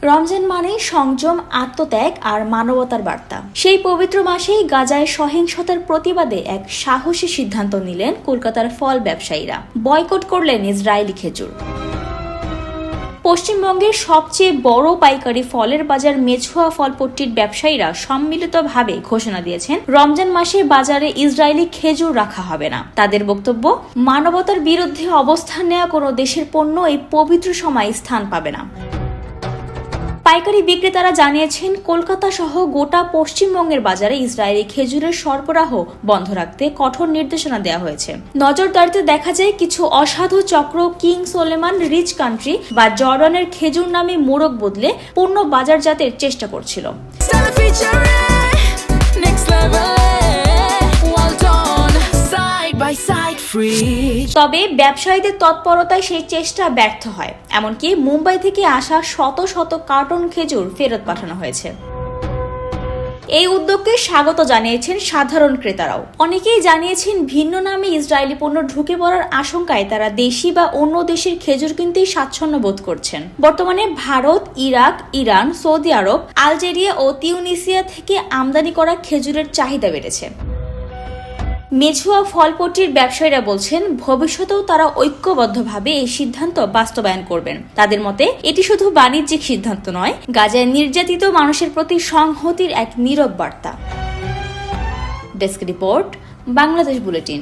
রমজান মানেই সংযম, আত্মত্যাগ আর মানবতার বার্তা। সেই পবিত্র মাসেই গাজায় সহিংসতার প্রতিবাদে এক সাহসী সিদ্ধান্ত নিলেন কলকাতার ফল ব্যবসায়ীরা। বয়কট করলেন ইসরায়েলি খেজুর। পশ্চিমবঙ্গের সবচেয়ে বড় পাইকারি ফলের বাজার মেছুয়া ফলপট্টির ব্যবসায়ীরা সম্মিলিতভাবে ঘোষণা দিয়েছেন, রমজান মাসে বাজারে ইসরায়েলি খেজুর রাখা হবে না। তাদের বক্তব্য, মানবতার বিরুদ্ধে অবস্থান নেওয়া কোনো দেশের পণ্য এই পবিত্র সময় স্থান পাবে না। পাইকারি বিক্রেতারা জানিয়েছেন, কলকাতা সহ গোটা পশ্চিমবঙ্গের বাজারে ইসরায়েলি খেজুরের সরবরাহ বন্ধ রাখতে কঠোর নির্দেশনা দেওয়া হয়েছে। নজরদারিতে দেখা যায় কিছু অসাধু চক্র কিং সোলেমান রিচ কান্ট্রি বা জর্ডানের খেজুর নামে মোড়ক বদলে পণ্য বাজারজাতের চেষ্টা করছিল। তবে ব্যবসায়ীদের তৎপরতায় সেই চেষ্টা ব্যর্থ হয়। এমনকি মুম্বাই থেকে আসা শত শত কার্টন খেজুর ফেরত পাঠানো হয়েছে। এই উদ্যোগকে স্বাগত জানিয়েছেন সাধারণ ক্রেতারাও। অনেকেই জানিয়েছেন, ভিন্ন নামে ইসরায়েলি পণ্য ঢুকে পড়ার আশঙ্কায় তারা দেশি বা অন্য দেশের খেজুর কিনতেই স্বাচ্ছন্দ্য বোধ করছেন। বর্তমানে ভারত, ইরাক, ইরান, সৌদি আরব, আলজেরিয়া ও তিউনিসিয়া থেকে আমদানি করা খেজুরের চাহিদা বেড়েছে। মেছুয়া ফলপট্টির ব্যবসায়ীরা বলছেন, ভবিষ্যতেও তারা ঐক্যবদ্ধভাবে এই সিদ্ধান্ত বাস্তবায়ন করবেন। তাদের মতে এটি শুধু বাণিজ্যিক সিদ্ধান্ত নয়, গাজায় নির্যাতিত মানুষের প্রতি সংহতির এক নীরব বার্তা। Desk report, Bangladesh bulletin.